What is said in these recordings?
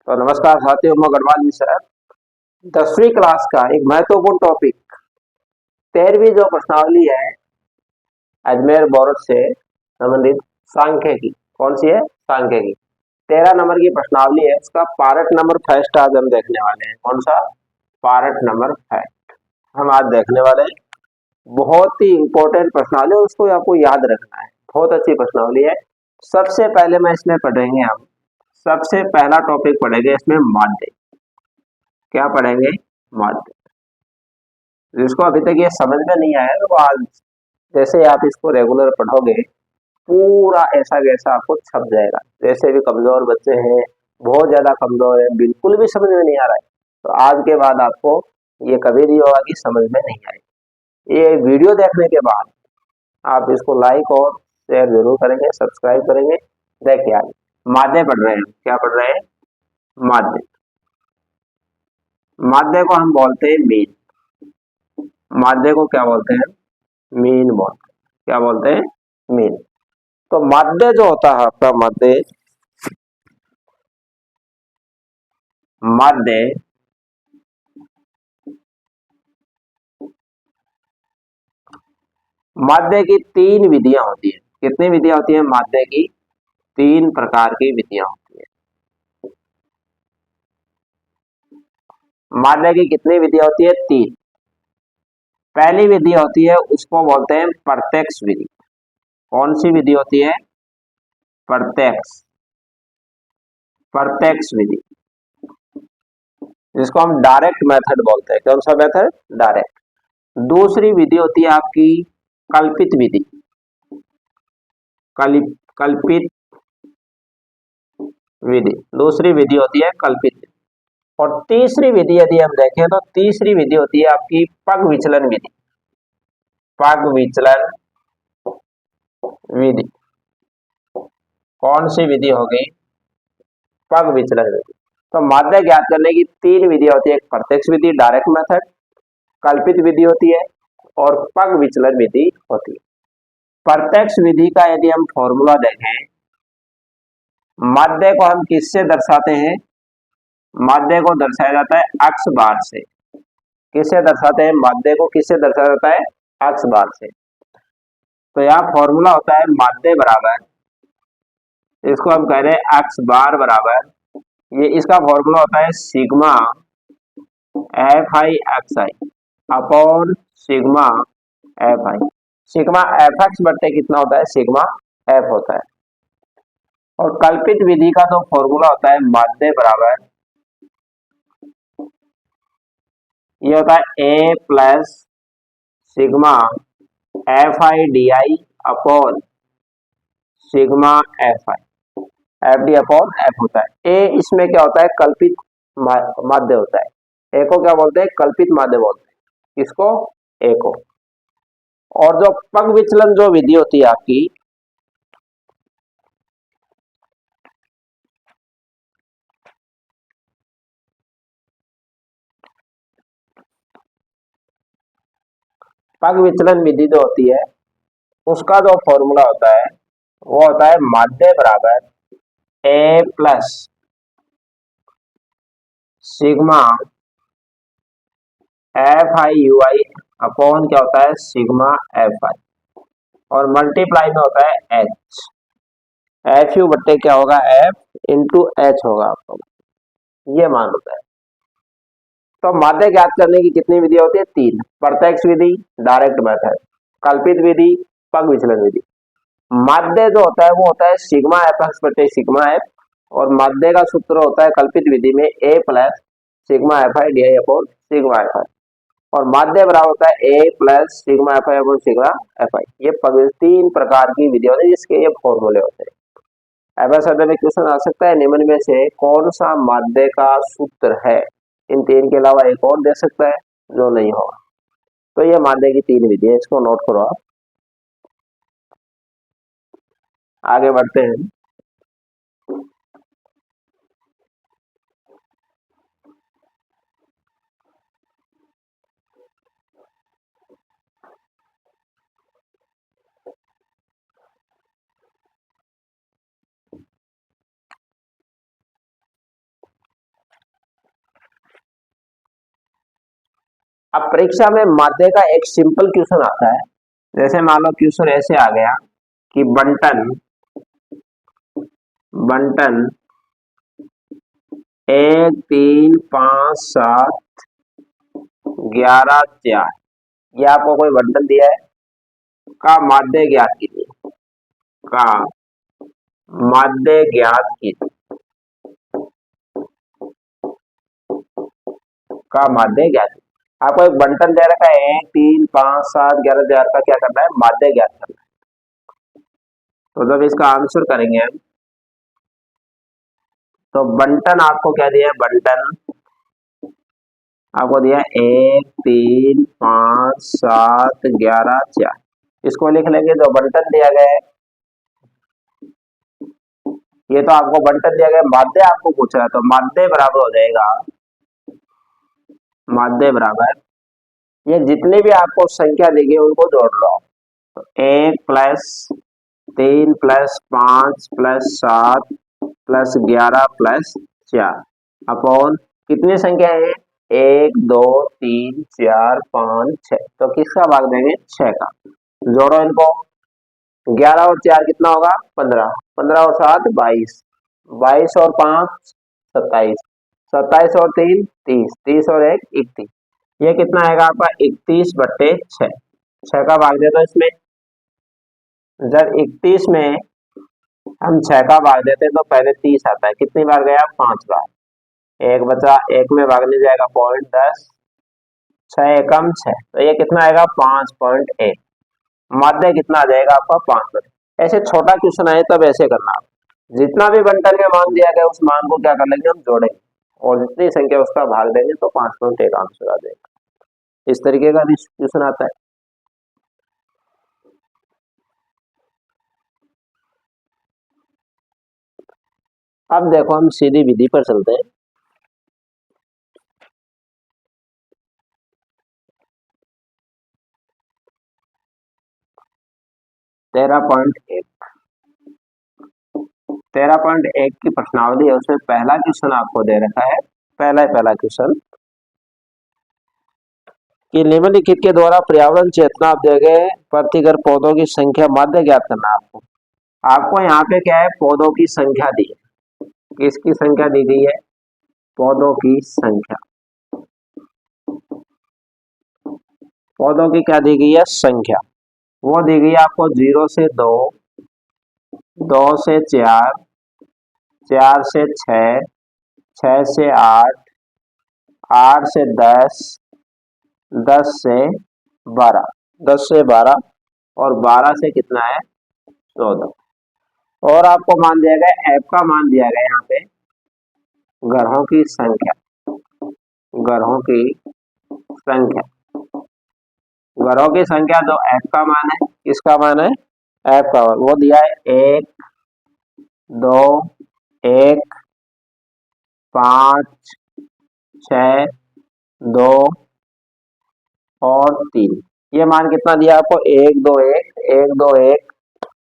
तो नमस्कार साथियों, मैं गढ़वाल जी सर। 10वीं क्लास का एक महत्वपूर्ण टॉपिक 13वीं जो प्रश्नावली है अजमेर बोर्ड से संबंधित सांख्यिकी। कौन सी है? सांख्यिकी। 13 नंबर की प्रश्नावली है, उसका पार्ट नंबर फर्स्ट आज हम देखने वाले हैं। कौन सा? पार्ट नंबर फर्स्ट हम आज देखने वाले हैं। बहुत ही इंपॉर्टेंट प्रश्नावली है, उसको आपको याद रखना है। बहुत अच्छी प्रश्नावली है। सबसे पहले मैं इसमें पढ़ेंगे हम, सबसे पहला टॉपिक पढ़ेंगे इसमें माध्य। क्या पढ़ेंगे? माध्य। जिसको अभी तक ये समझ में नहीं आया तो आज जैसे आप इसको रेगुलर पढ़ोगे पूरा ऐसा वैसा आपको छप जाएगा। जैसे भी कमजोर बच्चे हैं, बहुत ज्यादा कमजोर है, बिल्कुल भी समझ में नहीं आ रहा है, तो आज के बाद आपको ये कभी नहीं होगा कि समझ में नहीं आएगी। ये वीडियो देखने के बाद आप इसको लाइक और शेयर जरूर करेंगे, सब्सक्राइब करेंगे। देखिए आज माध्य पढ़ रहे हैं। क्या पढ़ रहे हैं? माध्य। माध्य को हम बोलते हैं मीन। माध्य को क्या बोलते हैं? मीन बोलते हैं। क्या बोलते हैं? मीन। तो माध्य जो होता है आपका माध्य, माध्य माध्य की 3 विधियां होती है। कितनी विधियां होती है? माध्य की 3 प्रकार की विधियां होती है। माध्य की कितनी विधियां होती है? 3। पहली विधि होती है उसको बोलते हैं प्रत्यक्ष विधि। कौन सी विधि होती है? प्रत्यक्ष। प्रत्यक्ष विधि, जिसको हम डायरेक्ट मेथड बोलते हैं। कौन सा मेथड? डायरेक्ट। दूसरी विधि होती है आपकी कल्पित विधि। कल्पित विधि दूसरी विधि होती है कल्पित विधि। और तीसरी विधि यदि हम देखें तो तीसरी विधि होती है आपकी पग विचलन विधि। पग विचलन विधि। कौन सी विधि हो गई? पग विचलन विधि। तो माध्य ज्ञात करने की 3 विधियां होती है। एक प्रत्यक्ष विधि डायरेक्ट मेथड, कल्पित विधि होती है और पग विचलन विधि होती है। प्रत्यक्ष विधि का यदि हम फॉर्मूला देखें, माध्य को हम किससे दर्शाते हैं? माध्य को दर्शाया जाता है अक्ष बार से। किससे दर्शाते हैं? माध्य को किससे दर्शाया जाता है? अक्ष बार से। तो यहाँ फॉर्मूला होता है माध्य बराबर, इसको हम कह रहे हैं अक्ष बार बराबर, ये इसका फॉर्मूला होता है सिग्मा एफ आई एक्स आई अपॉन सिग्मा एफ आई। सिग्मा एफ एक्स बट्टे कितना होता है? सिग्मा एफ होता है। और कल्पित विधि का तो फॉर्मूला होता है माध्य बराबर, ये होता है A plus sigma F I D I upon sigma F I. F D upon F होता है। ए इसमें क्या होता है? कल्पित माध्य होता है। ए को क्या बोलते हैं? कल्पित माध्य बोलते हैं। किसको? ए को। और जो पग विचलन जो विधि होती है आपकी, पग विचलन विधि जो होती है उसका जो फॉर्मूला होता है वो होता है माध्य बराबर A plus sigma F I U I upon क्या होता है? Sigma F I. और मल्टीप्लाई में होता है एच। एफ यू बट्टे क्या होगा? एफ इंटू एच होगा आपको, ये मान होता है। तो माध्य ज्ञात करने की कितनी विधि होती है? 3। प्रत्यक्ष विधि डायरेक्ट मेथड, कल्पित विधि, पग विचलन विधि। माध्य जो होता है वो होता है सिग्मा एफ एक्स बटे सिग्मा एफ। और माध्य का सूत्र होता है कल्पित विधि में A plus sigma F I D I upon sigma F I. और माध्य बराबर होता है A plus sigma F I upon sigma F I. ये 3 प्रकार की विधि होती है जिसके ये फॉर्मूले होते हैं। एवं में क्वेश्चन आ सकता है निम्न में से कौन सा माध्य का सूत्र है? इन 3 के अलावा एक और दे सकता है जो नहीं होगा। तो ये माध्य की 3 विधि है, इसको नोट करो आप। आगे बढ़ते हैं। अब परीक्षा में माध्य का एक सिंपल क्वेश्चन आता है, जैसे मान लो क्वेश्चन ऐसे आ गया कि बंटन बंटन 1 3 5 7 11 4, ये आपको कोई बंटन दिया है, का माध्य ज्ञात कीजिए, का माध्य ज्ञात कीजिए, का माध्य ज्ञात कीजिए। आपको एक बंटन दे रखा है 1 3 5 7 11 4 का क्या करना है, माध्य ज्ञात करना है। तो जब इसका आंसर करेंगे हम, तो बंटन आपको क्या दिया है, बंटन आपको दिया 1 3 5 7 11 4, इसको लिख लेंगे। जो बंटन दिया गया है, ये तो आपको बंटन दिया गया, माध्य आपको पूछ रहा है, तो माध्य बराबर हो जाएगा, माध्य बराबर ये जितनी भी आपको संख्या देगी उनको जोड़ लो। तो 1 plus 3 plus 5 plus 7 plus 11 plus 4 upon कितनी संख्या है, 1 2 3 4 5 6, तो किसका भाग देंगे, 6 का। जोड़ो इनको, 11 और 4 कितना होगा, 15, 15 और 7 22, 22 और 5 27, 27 और 3 30, 30 और 1 31, ये कितना आएगा आपका 31/6, 6 का भाग दे दो इसमें। जब 31 में हम 6 का भाग देते हैं तो पहले 30 आता है, कितनी बार गया, 5 बार, एक बचा, एक में भागने जाएगा 0.10, 6 एकम 6, तो ये कितना आएगा 5.1, माध्य कितना आ जाएगा आपका 5। ऐसे छोटा क्वेश्चन आए तब ऐसे करना, जितना भी बंटन में मान दिया गया उस मान को क्या कर लेंगे, हम जोड़ेंगे और जितनी संख्या उसका भाग देंगे तो 5.1 आंसर आ जाएगा। इस तरीके का क्वेश्चन आता है। अब देखो हम सीधी विधि पर चलते हैं। तेरह पॉइंट एक की प्रश्नावली है, उसमें पहला क्वेश्चन आपको दे रखा है, पहला क्वेश्चन कि निम्नलिखित के द्वारा पर्यावरण चेतना दिए गए प्रतिगर पौधों की संख्या माध्य ज्ञात करना है। आपको यहाँ पे क्या है, पौधों की संख्या दी है, किसकी संख्या दी गई है, पौधों की संख्या, पौधों की क्या दी गई है, संख्या, वो दी गई है आपको 0 से 2, 2 से 4, 4 से 6, 6 से 8, 8 से 10, 10 से 12, 10 से 12 और 12 से कितना है, 14। और आपको मान दिया गया, एफ का मान दिया गया यहाँ पे ग्रहों की संख्या, ग्रहों की संख्या, ग्रहों की संख्या जो एफ का मान है, किसका मान है, एफ का मान, वो दिया है 1 2 1 5 6 2 और 3, ये मान कितना दिया आपको, 1 2 1 1 2 1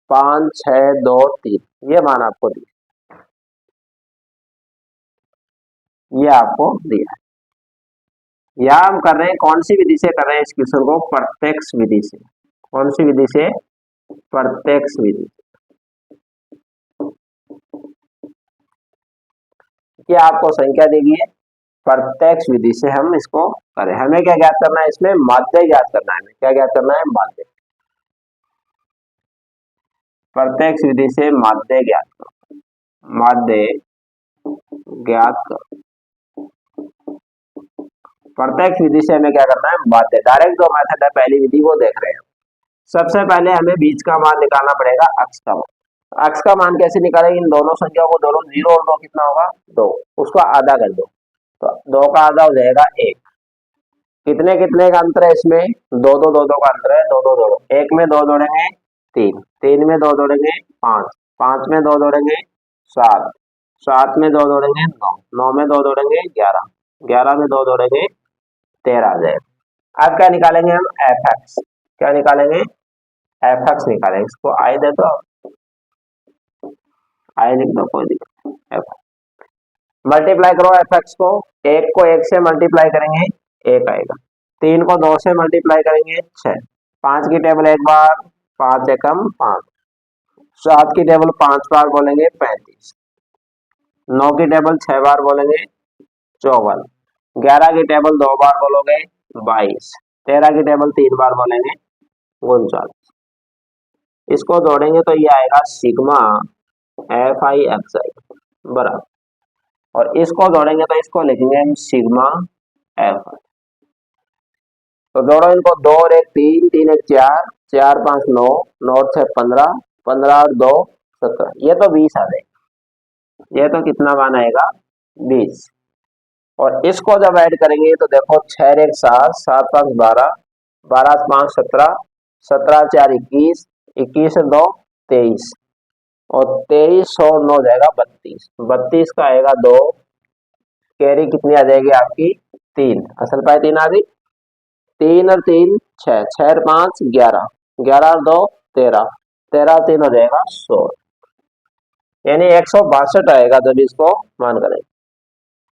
5 6 2 3, ये मान आपको दिया, ये आपको दिया है। या हम कर रहे हैं, कौन सी विधि से कर रहे हैं इस क्वेश्चन को, प्रत्यक्ष विधि से। कौन सी विधि से, प्रत्यक्ष विधि। क्या आपको संख्या देगी है, प्रत्यक्ष विधि से हम इसको करें। हमें क्या ज्ञात करना है, इसमें माध्य ज्ञात करना है, क्या ज्ञात करना है, माध्य, प्रत्यक्ष विधि से माध्य ज्ञात करो, माध्य ज्ञात करो। प्रत्यक्ष विधि से हमें क्या करना है, माध्य, डायरेक्ट जो मेथड है पहली विधि वो देख रहे हैं। सबसे पहले हमें बीच का मान निकालना पड़ेगा, अक्ष का मान। अक्ष का मान कैसे निकालेंगे, इन दोनों संख्याओं को जोड़ो, 0 और 2 कितना होगा, 2, उसको आधा कर दो, तो 2 का आधा हो जाएगा 1। कितने कितने का अंतर है इसमें, 2 2 2 2 का अंतर है, 2 2 2 2, 1 में 2 जोड़ेंगे 3, 3 में 2 जोड़ेंगे 5, 5 में 2 जोड़ेंगे 7, 7 में 2 जोड़ेंगे 9, 9 में 2 जोड़ेंगे 11, 11 में 2 जोड़ेंगे 13 आ जाएगा। अब क्या निकालेंगे हम, एफ एक्स, क्या निकालेंगे, एफ एक्स निकालेंगे। इसको आई दे दो, आई लिख दो, कोई दिक्कत, एफ मल्टीप्लाई करो एफ एक्स को, 1 को 1 से मल्टीप्लाई करेंगे 1 आएगा, 3 को 2 से मल्टीप्लाई करेंगे 6, 5 की टेबल एक बार, 5 एकम 5, 7 की टेबल 5 बार बोलेंगे 35, 9 की टेबल 6 बार बोलेंगे 54, 11 की टेबल 2 बार बोलोगे 22, 13 की टेबल 3 बार बोलेंगे 39। इसको जोड़ेंगे तो ये आएगा सिग्मा एफ आई एक्स आई बराबर, और इसको जोड़ेंगे तो इसको लिखेंगे हम सिग्मा एफ आई। तो जोड़ो इनको, 2 और 1 3, 3 1 4, 4 5 9, 9 और 6 15, 15 और 2 17, ये तो 20 आ जाएगा। ये तो कितना मान आएगा 20। और इसको जब ऐड करेंगे तो देखो 6 और 1 7, 7 5 12, 12 और 5 17, 17 और 4 21, 21 और 2 23, और 23 और 9 जाएगा 32, 32 का आएगा 2, कैरी कितनी आ जाएगी आपकी 3, असल पाए 3 आ गई, 3 और 3 6, 6 और 5 11, 11 और 2 13, 13 और 3 हो जाएगा 16, यानी 162 आएगा जब इसको मान करेंगे।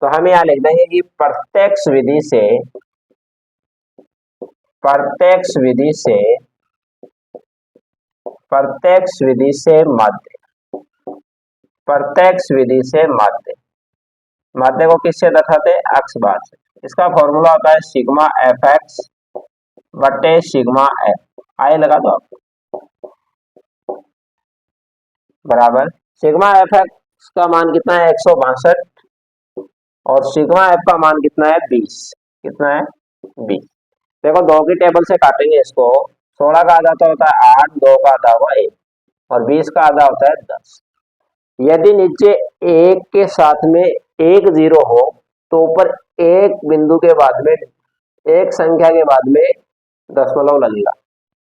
तो हम यहाँ लिख देंगे कि प्रत्यक्ष विधि से प्रत्यक्ष विधि से प्रत्यक्ष विधि से माध्य प्रत्यक्ष विधि से माध्य माध्य को किससे दर्शाते हैं एक्स बार से। इसका फॉर्मूला होता है सिग्मा एफ एक्स बटे सिग्मा एफ आई, लगा दो आप, बराबर सिग्मा एफ एक्स का मान कितना है 162, और सिग्मा एफ का मान कितना है 20, कितना है 20। देखो 2 की टेबल से काटेंगे इसको, 16 का आधा तो होता है 8, 2 का आधा हुआ 1, और 20 का आधा होता है 10। यदि नीचे 1 के साथ में 1 0 हो तो ऊपर एक बिंदु के बाद में, एक संख्या के बाद में दशमलव लगेगा।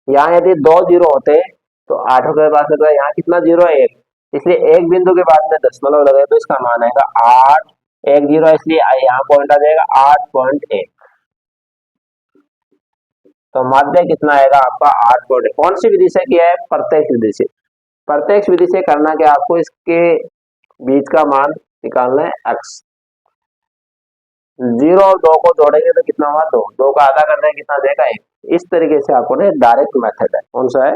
यहाँ यदि 2 0 होते तो 8 के बाद में यहाँ कितना 0 है 1, इसलिए एक बिंदु के बाद में दशमलव लगे तो इसका मान आएगा 8, 1 0, इसलिए यहाँ पॉइंट आ जाएगा 8.1। तो माध्य कितना आएगा आपका 8.1। कौन सी विधि से किया है? प्रत्यक्ष विधि से। प्रत्यक्ष विधि से करना क्या, आपको इसके बीच का मान निकालना है x। 0 और 2 को जोड़ेंगे तो कितना हुआ 2, 2 का आधा कर देंगे कितना देगा 1। इस तरीके से आपको ना डायरेक्ट मेथड है, कौन सा है?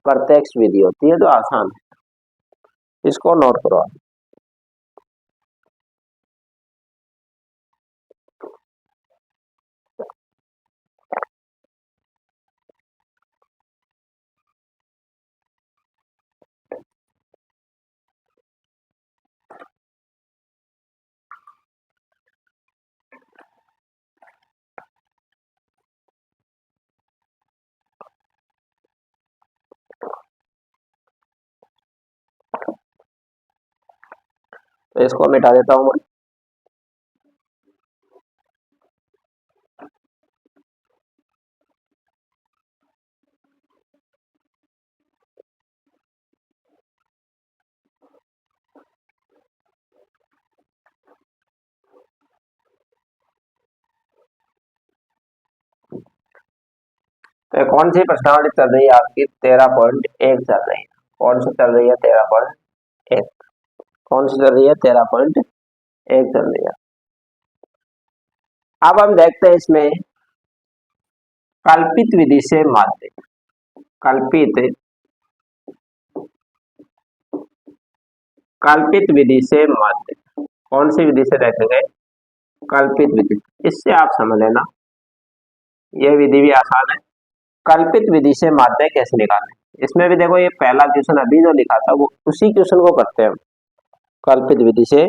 प्रत्यक्ष विधि होती है जो आसान है, इसको नोट करो। तो इसको मिटा देता हूं मैं। तो कौन सी प्रश्नावली चल रही है आपकी? 13.1 चल रही है। कौन सी चल रही है? 13.1। कौन सी चल रही है? 13.1 चल रही है। अब हम देखते हैं इसमें कल्पित विधि से माध्य। कल्पित विधि से माध्य कौन सी विधि से देखेंगे? कल्पित विधि। इससे आप समझ लेना, यह विधि भी आसान है। कल्पित विधि से माध्य कैसे निकालें? इसमें भी देखो, ये पहला क्वेश्चन अभी जो लिखा था वो उसी क्वेश्चन को करते हैं। कल्पित विधि से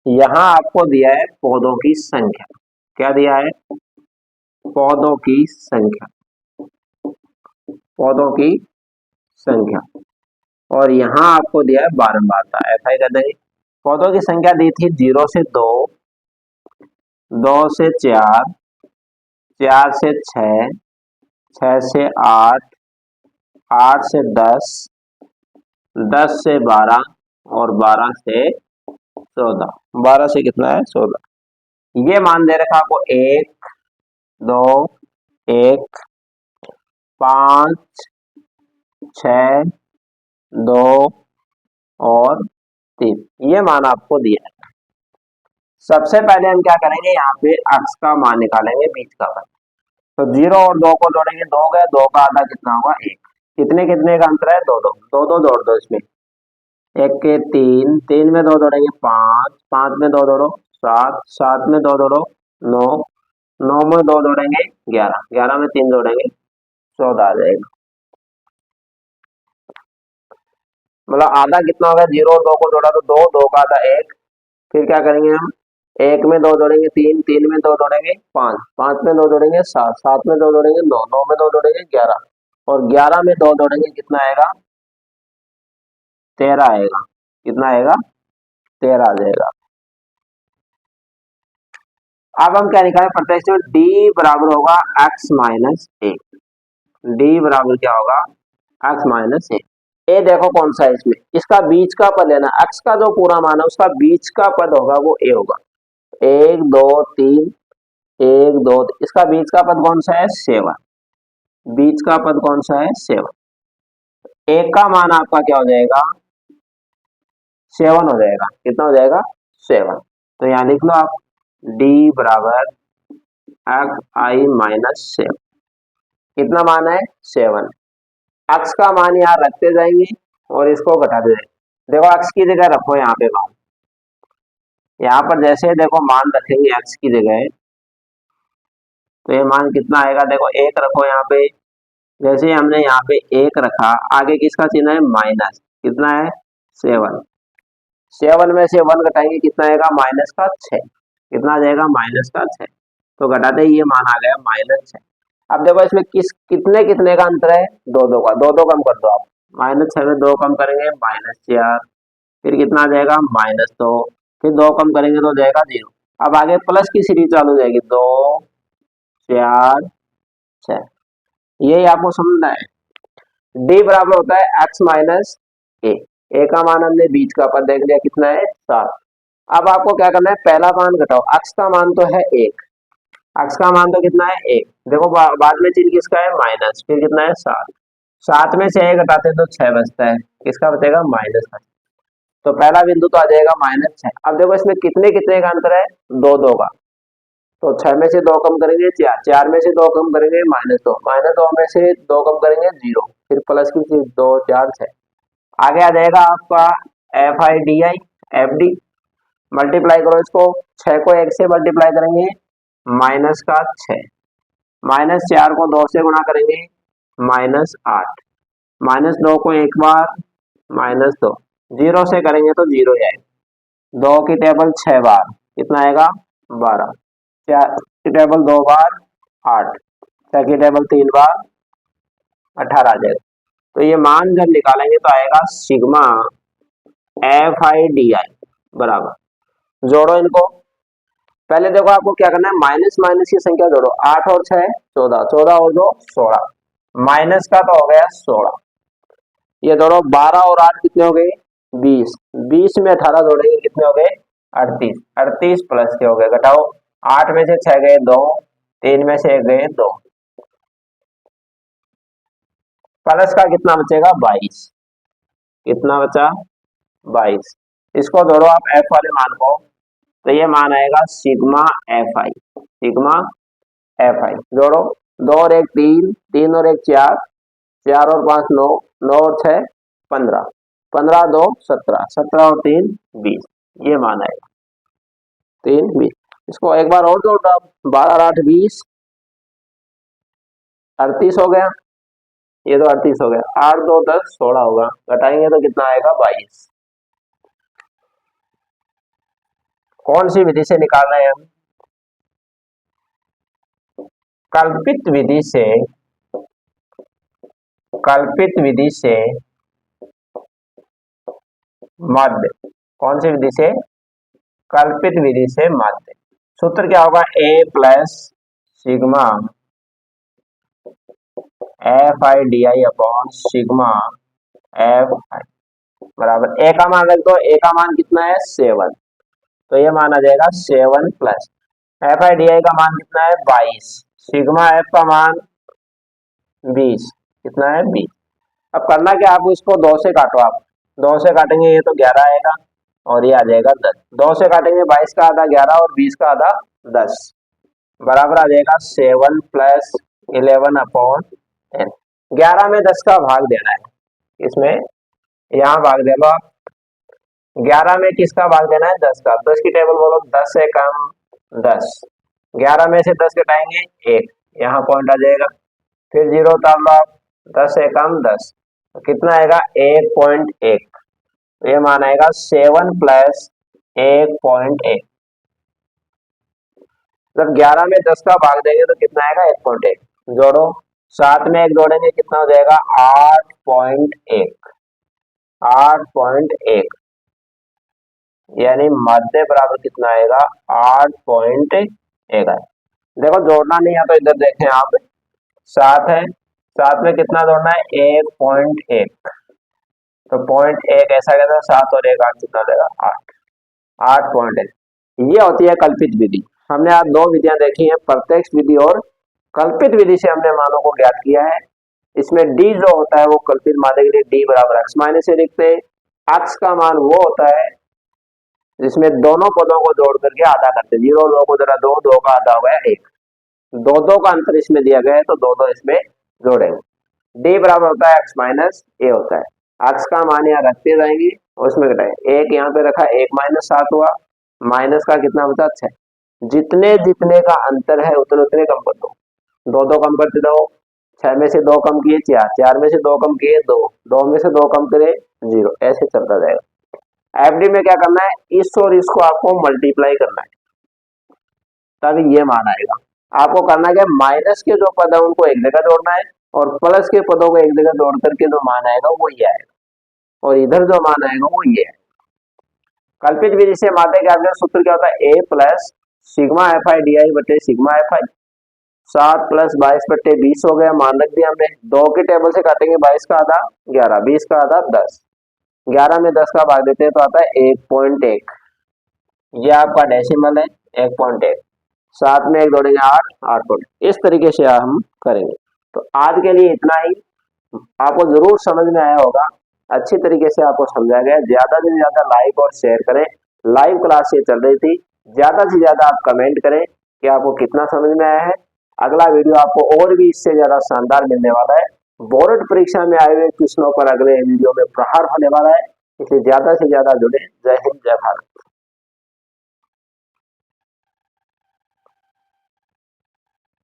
यहाँ आपको दिया है पौधों की संख्या। क्या दिया है? पौधों की संख्या। पौधों की संख्या, और यहाँ आपको दिया है बारंबारता, एफ आई कर देंगे। पौधों की संख्या दी थी 0 से 2, 2 से 4, 4 से 6, 6 से 8, 8 से 10, 10 से 12, और 12 से 14। 12 से कितना है? 14। ये मान दे रखा आपको 1 2 1 5 6 2 और 3, ये मान आपको दिया है। सबसे पहले हम क्या करेंगे, यहाँ पे x का मान निकालेंगे, बीच का मान। तो 0 और 2 को जोड़ेंगे 2 गए, 2 का आधा कितना होगा 1। कितने कितने का अंतर है 2 2 2 2 जोड़ दो इसमें, 1 के 3, 3 में 2 जोड़ेंगे 5, 5 में 2 जोड़ो 7, 7 में 2 जोड़ो 9, 9 में 2 जोड़ेंगे 11, 11 में 3 जोड़ेंगे 14 आ जाएगा। मतलब आधा कितना होगा, 0 और 2 को जोड़ा तो 2, 2 का आधा 1। फिर क्या करेंगे हम, 1 में 2 जोड़ेंगे 3, 3 में 2 जोड़ेंगे 5, 5 में 2 जोड़ेंगे 7, 7 में 2 जोड़ेंगे 9, 9 में 2 जोड़ेंगे 11, और 11 में 2 जोड़ेंगे कितना आएगा 13 आएगा। कितना आएगा 13 आ जाएगा। अब हम क्या निकालें, प्रत्यक्ष में d बराबर होगा x माइनस ए। डी बराबर क्या होगा x माइनस ए। ए देखो कौन सा है इसमें, इसका बीच का पद है ना, x का जो पूरा मान है उसका बीच का पद होगा वो ए होगा। 1 2 3, 1 2, इसका बीच का पद कौन सा है 7। बीच का पद कौन सा है 7। एक का मान आपका क्या हो जाएगा 7 हो जाएगा। कितना हो जाएगा 7। तो यहाँ लिख लो आप d बराबर एक्स आई माइनस 7। कितना मान है 7। x का मान यहाँ रखते जाएंगे और इसको घटाते जाएंगे। देखो x की जगह रखो यहाँ पे मान, यहाँ पर जैसे देखो मान रखेंगे x की जगह, तो ये मान कितना आएगा, देखो 1 रखो यहाँ पे, जैसे हमने यहाँ पे 1 रखा, आगे किसका चिन्ह है माइनस, कितना है 7। 7 में से 1 घटाएंगे कितना आएगा माइनस का 6। कितना आ जाएगा माइनस का 6। तो घटाते ही ये मान आ गया माइनस 6। अब देखो इसमें कितने कितने का अंतर है 2 2 का, 2 2 कम कर दो आप, माइनस 6 में 2 कम करेंगे माइनस 4, फिर कितना आ जाएगा माइनस 2, फिर 2 कम करेंगे तो जाएगा 0। अब आगे प्लस की सीरीज चालू हो जाएगी 2 4 6। यही आपको समझना है। डी बराबर होता है एक्स माइनस ए। ए का मान हमने बीच का पद देख लिया कितना है 7। अब आपको क्या करना है, पहला मान घटाओ, एक्स का मान तो है 1, एक्स का मान तो कितना है 1, देखो बाद में चिन्ह किसका है माइनस, फिर कितना है 7, 7 में से 1 घटाते हैं तो 6 बचता है, किसका बचेगा माइनस का। तो पहला बिंदु तो आ जाएगा माइनस 6। अब देखो इसमें कितने कितने का अंतर है 2 2 का, तो 6 में से 2 कम करेंगे 4, 4 में से 2 कम करेंगे माइनस 2, माइनस 2 में से 2 कम करेंगे 0, फिर प्लस की चीज 2 4 6। आगे आ जाएगा आपका F I D I F D. Multiply करो इसको, 6 को 1 से मल्टीप्लाई करेंगे माइनस का 6, माइनस 4 को 2 से गुणा करेंगे माइनस 8, माइनस 2 को एक बार माइनस 2, 0 से करेंगे तो 0 आएगा। 2 की टेबल 6 बार कितना आएगा 12, 4 की टेबल 2 बार 8, 6 की टेबल 3 बार 18 आ जाएगा। तो ये मान जब निकालेंगे तो आएगा सिग्मा एफ आई डी आई बराबर, जोड़ो इनको। पहले देखो आपको क्या करना है, माइनस माइनस की संख्या जोड़ो, 8 और 6 14, 14 और 2 16, माइनस का तो हो गया 16। ये जोड़ो 12 और 8 कितने हो गए 20, 20 में 18 जोड़ेंगे कितने हो गए 38, 38 प्लस के हो गए, घटाओ 8 में से 6 गए 2, 3 में से 1 गए 2, प्लस का कितना बचेगा 22। कितना बचा 22। इसको जोड़ो आप एफ वाले मान को, तो ये मान आएगा सिग्मा एफ आई, सिग्मा एफ आई। जोड़ो 2 और 1 3, 3 और 1 4, 4 और 5 9, 9 और 6 15, 15 2 17, 17 और 3 20, ये मान आएगा 3 20। इसको एक बार और जोड़ दो, 12 और 8 20, 38 हो गया, ये तो 38 हो गया, 8 2 10 16 होगा, घटाएंगे तो कितना आएगा 22। कौन सी विधि से निकाल रहे हैं हम, कल्पित विधि से, कल्पित विधि से माध्य। कौन सी विधि से, कल्पित विधि से माध्य। सूत्र क्या होगा a plus sigma F I D I upon sigma F आई बराबर, a का मान रख दो, a का मान कितना है 7, तो ये मान आ जाएगा 7 प्लस एफ आई डी आई का मान कितना है 22, सिग्मा एफ का मान 20, कितना है 20। अब करना क्या, आप इसको 2 से काटो, आप 2 से काटेंगे ये तो 11 आएगा और ये आ जाएगा 10, 2 से काटेंगे 22 का आधा 11 और 20 का आधा 10, बराबर आ जाएगा 7 प्लस 11/n। 11 में 10 का भाग देना है, इसमें यहाँ भाग दे लो आप। 11 में किसका भाग देना है? 10 का। 10 की टेबल बोलो, 10 से कम 10। 11 में से 10 घटाएंगे 1, यहाँ पॉइंट आ जाएगा। फिर 0 उतार लो आप, 10 से कम 10, तो कितना आएगा? 1.1। ये मान आएगा 7 + 1.1। जब 11 में 10 का भाग देंगे तो कितना आएगा? 1.1। जोड़ो, 7 में 1 जोड़ेंगे कितना हो जाएगा? 8.1। 8.1 यानी मध्य बराबर कितना आएगा? 8.1 आएगा। देखो जोड़ना नहीं है तो इधर देखें आप, 7 है, 7 में कितना जोड़ना है? 1.1। तो 0.1 ऐसा कहता है, 7 और 1 8 कितना देगा? 8। 8.1। ये होती है कल्पित विधि। हमने आज 2 विधियां देखी हैं, प्रत्यक्ष विधि और कल्पित विधि से हमने मानों को ज्ञात किया है। इसमें डी जो होता है वो कल्पित माने के लिए डी बराबर x माइनस से लिखते हैं। x का मान वो होता है जिसमें दोनों पदों को जोड़ करके आधा करते हैं। 0 2 को जरा 2, 2 का आधा हो गया 1, 2 का अंतर इसमें दिया गया है तो 2 इसमें जोड़ेंगे। डी बराबर होता है x माइनस ए होता है। x का मान यहाँ रखते जाएंगे और उसमें घटाएंगे। 1 यहाँ पे रखा, 1 - 7 हुआ, माइनस का कितना बचा? 6। जितने जितने का अंतर है उतने उतने कम कर दो, 2 कम करते जाओ। 6 में से 2 कम किए 4, 4 में से 2 कम किए 2, 2 में से 2 कम करे 0, ऐसे चलता जाएगा। एफडी में क्या करना है? इस और इसको आपको मल्टीप्लाई करना है, तभी ये मान आएगा। आपको करना क्या? माइनस के जो पद है उनको एक जगह जोड़ना है और प्लस के पदों को एक जगह जोड़ करके जो मान आएगा वो ये आएगा, और इधर जो मान आएगा वो ये है। कल्पित विधि से माध्य ज्ञात का सूत्र क्या होता है? a plus sigma F I D आई बटे सिग्मा एफ आई। 7 + 22 बटे 20 हो गया, मान रख दिया हमने। 2 की टेबल से काटेंगे 22 का आधा 11, 20 का आधा 10। 11 में 10 का भाग देते हैं तो आता है 1.1। ये आपका डेसिमल है 1.1। 7 में 1 जोड़ेंगे 8, 8. इस तरीके से हम करेंगे। तो आज के लिए इतना ही। आपको जरूर समझ में आया होगा, अच्छी तरीके से आपको समझाया गया। ज्यादा से ज्यादा लाइक और शेयर करें। लाइव क्लास ये चल रही थी, ज्यादा से ज्यादा आप कमेंट करें कि आपको कितना समझ में आया है। अगला वीडियो आपको और भी इससे ज्यादा शानदार मिलने वाला है। बोर्ड परीक्षा में आए हुए प्रश्नों पर अगले वीडियो में प्रहार होने वाला है, इसलिए ज्यादा से ज्यादा जुड़े। जय हिंद, जय भारत।